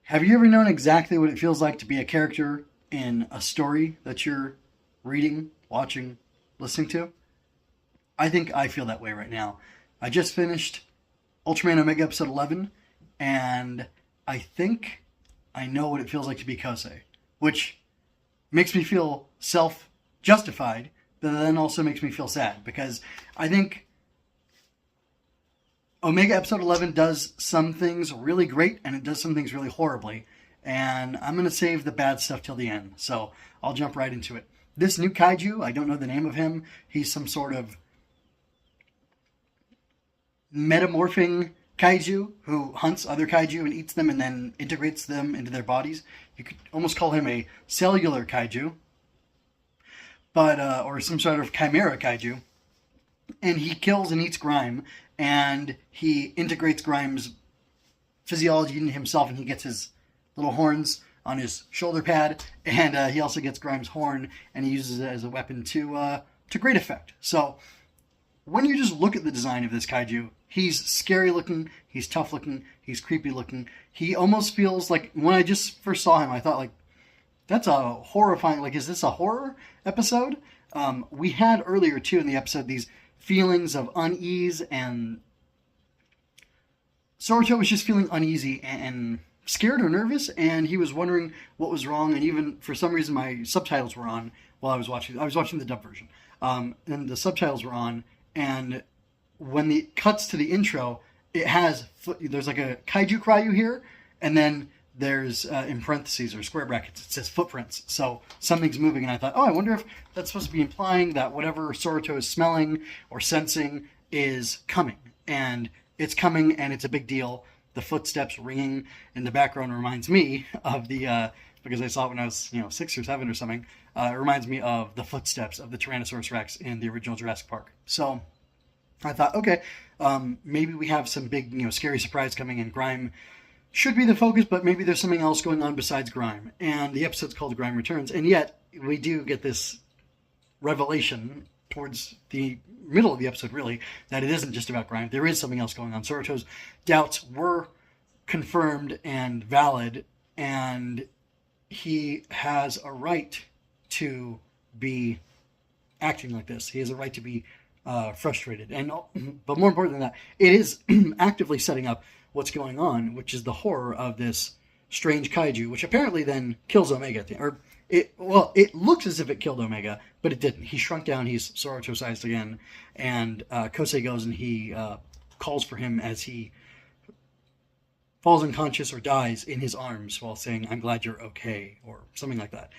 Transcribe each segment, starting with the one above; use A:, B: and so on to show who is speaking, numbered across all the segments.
A: Have you ever known exactly what it feels like to be a character in a story that you're reading, watching, listening to? I think I feel that way right now. I just finished Ultraman Omega episode 11, and I think I know what it feels like to be Kosei, which makes me feel self justified, but then also makes me feel sad because I think Omega episode 11 does some things really great and it does some things really horribly. And I'm going to save the bad stuff till the end. So I'll jump right into it. This new kaiju, I don't know the name of him. He's some sort of metamorphing kaiju who hunts other kaiju and eats them and then integrates them into their bodies. You could almost call him a cellular kaiju, but or some sort of chimera kaiju. And he kills and eats Grime, and he integrates Grime's physiology into himself, and he gets his little horns on his shoulder pad, and he also gets Grime's horn, and he uses it as a weapon to great effect. So when you just look at the design of this kaiju, he's scary looking, he's tough looking, he's creepy looking. He almost feels like, when I just first saw him, I thought, like, that's a horrifying, like, is this a horror episode? We had earlier, too, in the episode, these feelings of unease, and Soroto was just feeling uneasy and scared or nervous, and he was wondering what was wrong, and even, for some reason, my subtitles were on while I was watching. I was watching the dub version, and the subtitles were on, and when it cuts to the intro, it has, there's like a kaiju cryu here, and then there's in parentheses or square brackets, it says footprints. So something's moving, and I thought, oh, I wonder if that's supposed to be implying that whatever Soroto is smelling or sensing is coming. And it's coming, and it's a big deal. The footsteps ringing in the background reminds me of the, because I saw it when I was, 6 or 7 or something, it reminds me of the footsteps of the Tyrannosaurus Rex in the original Jurassic Park. So I thought, okay, maybe we have some big, scary surprise coming, and Grime should be the focus, but maybe there's something else going on besides Grime. And the episode's called Grime Returns, and yet we do get this revelation towards the middle of the episode, really, that it isn't just about Grime. There is something else going on. Soroto's doubts were confirmed and valid, and he has a right to be acting like this. He has a right to be frustrated. But more important than that, it is actively setting up what's going on, which is the horror of this strange kaiju, which apparently then kills Omega at the end. It looks as if it killed Omega, but it didn't. He shrunk down, he's Soroto-sized again, and Kosei goes and he calls for him as he falls unconscious or dies in his arms while saying, "I'm glad you're okay," or something like that.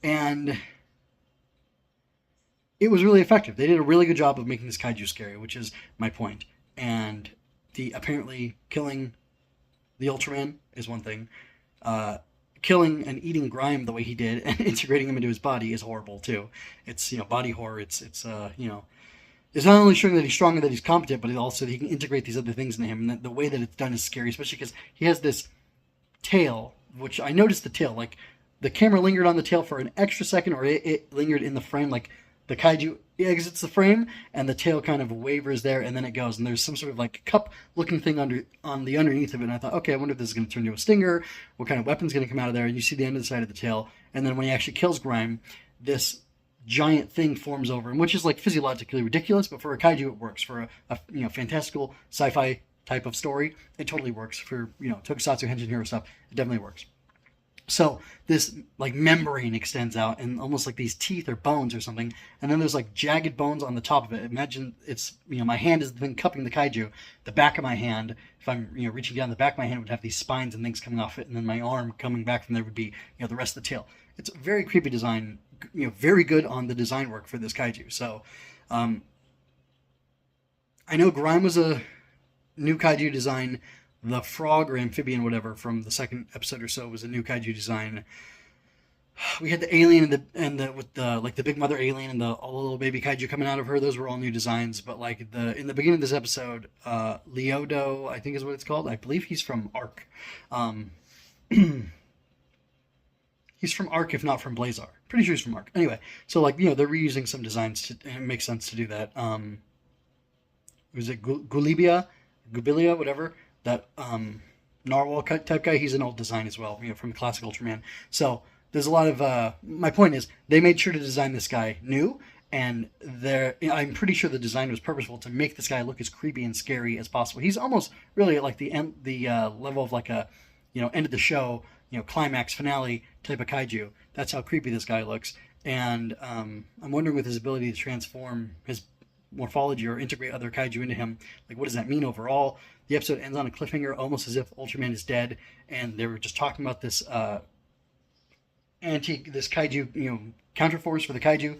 A: And it was really effective. They did a really good job of making this kaiju scary, which is my point. And the apparently killing the Ultraman is one thing. Killing and eating Grime the way he did and integrating him into his body is horrible too. It's body horror. It's not only showing that he's strong and that he's competent, but also that he can integrate these other things into him. And that the way that it's done is scary, especially because he has this tail, which I noticed the tail, like the camera lingered on the tail for an extra second, or it lingered in the frame, like the kaiju exits the frame and the tail kind of wavers there, and then it goes, and there's some sort of like cup looking thing on the underneath of it, and I thought, okay, I wonder if this is going to turn into a stinger, what kind of weapon's going to come out of there, and you see the end of the side of the tail, and then when he actually kills Grime, this giant thing forms over him, which is like physiologically ridiculous, but for a kaiju it works. For a fantastical sci-fi type of story, it totally works. For Tokusatsu Henshin Hero stuff, it definitely works. So this like membrane extends out, and almost like these teeth or bones or something, and then there's like jagged bones on the top of it. Imagine it's my hand is the thing cupping the kaiju. The back of my hand, if I'm reaching down, the back of my hand would have these spines and things coming off it, and then my arm coming back from there would be the rest of the tail. It's a very creepy design. Very good on the design work for this kaiju. So I know Grime was a new kaiju design. The frog or amphibian, whatever, from the second episode or so was a new kaiju design. We had the alien and the big mother alien and all the little baby kaiju coming out of her. Those were all new designs. But like in the beginning of this episode, Leodo, I think is what it's called. I believe he's from Ark. He's from Ark, if not from Blazar. Pretty sure he's from Ark. Anyway, so they're reusing some designs and it makes sense to do that. Was it Gubilia, whatever? That narwhal type guy. He's an old design as well, from the classic Ultraman. So there's a lot of. My point is, they made sure to design this guy new, and I'm pretty sure the design was purposeful to make this guy look as creepy and scary as possible. He's almost really at like the level of like a, end of the show, climax finale type of kaiju. That's how creepy this guy looks. And I'm wondering, with his ability to transform his morphology or integrate other kaiju into him, like, what does that mean overall? The episode ends on a cliffhanger, almost as if Ultraman is dead, and they were just talking about this this kaiju, counterforce for the kaiju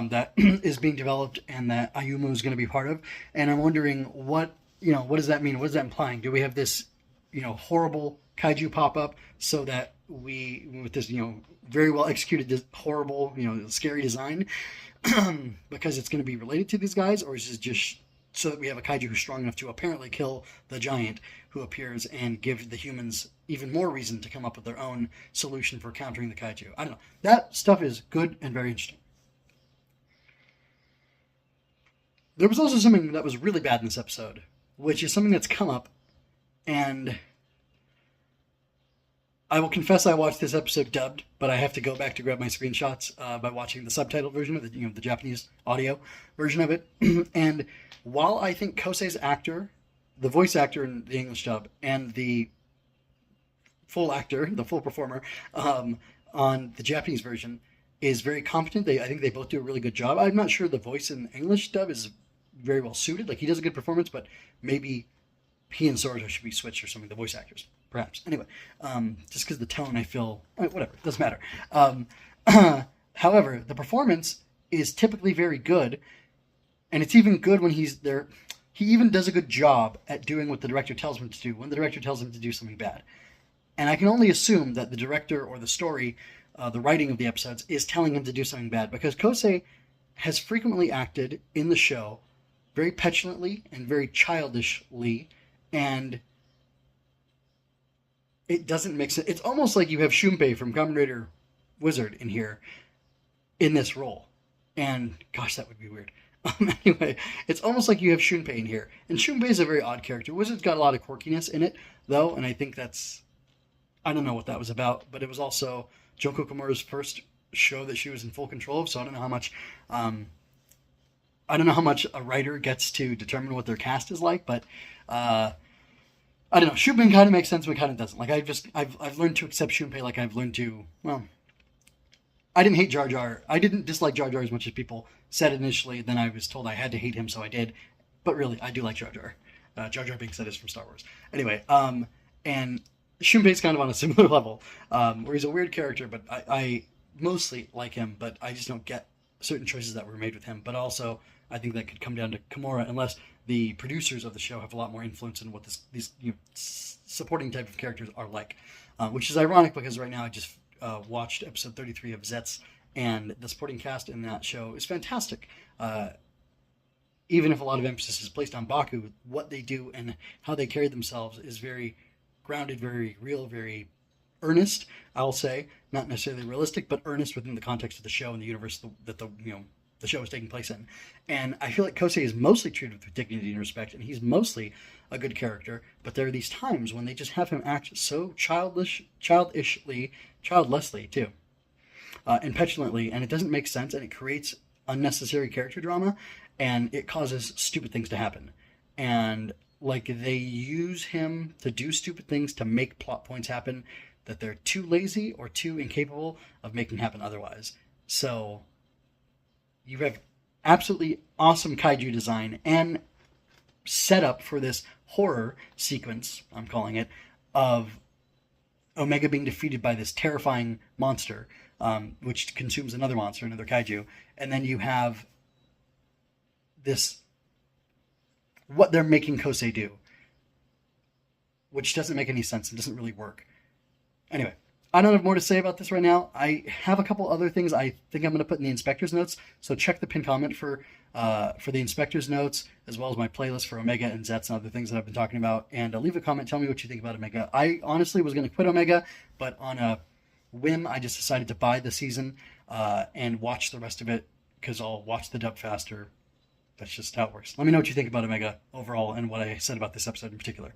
A: that is being developed, and that Ayumu is going to be part of. And I'm wondering, what does that mean? What is that implying? Do we have this, horrible kaiju pop up so that with this, very well executed, horrible, scary design, because it's going to be related to these guys, or is it just so that we have a kaiju who's strong enough to apparently kill the giant who appears and give the humans even more reason to come up with their own solution for countering the kaiju? I don't know. That stuff is good and very interesting. There was also something that was really bad in this episode, which is something that's come up, and I will confess I watched this episode dubbed, but I have to go back to grab my screenshots by watching the subtitle version of it, the Japanese audio version of it. And while I think Kosei's actor, the voice actor in the English dub, and the full actor, the full performer on the Japanese version is very competent, I think they both do a really good job. I'm not sure the voice in the English dub is very well suited. Like, he does a good performance, but maybe he and Sordo should be switched or something, the voice actors, perhaps. Anyway, just because the tone, I feel, whatever, doesn't matter. However, the performance is typically very good, and it's even good when he's there. He even does a good job at doing what the director tells him to do when the director tells him to do something bad. And I can only assume that the director or the story, the writing of the episodes, is telling him to do something bad, because Kosei has frequently acted in the show very petulantly and very childishly, and it doesn't make sense. It's almost like you have Shunpei from Kamen Rider Wizard in here in this role. And gosh, that would be weird. Anyway, it's almost like you have Shunpei in here. And Shunpei is a very odd character. Wizard's got a lot of quirkiness in it, though, and I think I don't know what that was about, but it was also Junko Komura's first show that she was in full control of, so I don't know how much a writer gets to determine what their cast is like, but I don't know. Shunpei kind of makes sense, but kind of doesn't. Like, I've learned to accept Shunpei like I've learned to, I didn't hate Jar Jar. I didn't dislike Jar Jar as much as people said initially. Then I was told I had to hate him, so I did. But really, I do like Jar Jar. Jar Jar Binks, that is, from Star Wars. Anyway, and Shunpei's kind of on a similar level, where he's a weird character, but I mostly like him, but I just don't get certain choices that were made with him. But also, I think that could come down to Komura, unless the producers of the show have a lot more influence in what these supporting type of characters are like, which is ironic because right now I just watched episode 33 of Zetz, and the supporting cast in that show is fantastic. Even if a lot of emphasis is placed on Baku, what they do and how they carry themselves is very grounded, very real, very earnest, I'll say. Not necessarily realistic, but earnest within the context of the show and the universe that the show is taking place in. And I feel like Kosei is mostly treated with dignity and respect, and he's mostly a good character, but there are these times when they just have him act so childishly, childlessly too, and petulantly, and it doesn't make sense, and it creates unnecessary character drama, and it causes stupid things to happen. And like, they use him to do stupid things to make plot points happen that they're too lazy or too incapable of making happen otherwise. So you have absolutely awesome kaiju design and setup for this horror sequence, I'm calling it, of Omega being defeated by this terrifying monster, which consumes another monster, another kaiju. And then you have this, what they're making Kosei do, which doesn't make any sense and doesn't really work. Anyway, I don't have more to say about this right now. I have a couple other things I think I'm going to put in the inspector's notes, so check the pinned comment for the inspector's notes, as well as my playlist for Omega and Zetz and other things that I've been talking about. And leave a comment, tell me what you think about Omega. I honestly was going to quit Omega, but on a whim, I just decided to buy the season and watch the rest of it, because I'll watch the dub faster. That's just how it works. Let me know what you think about Omega overall and what I said about this episode in particular.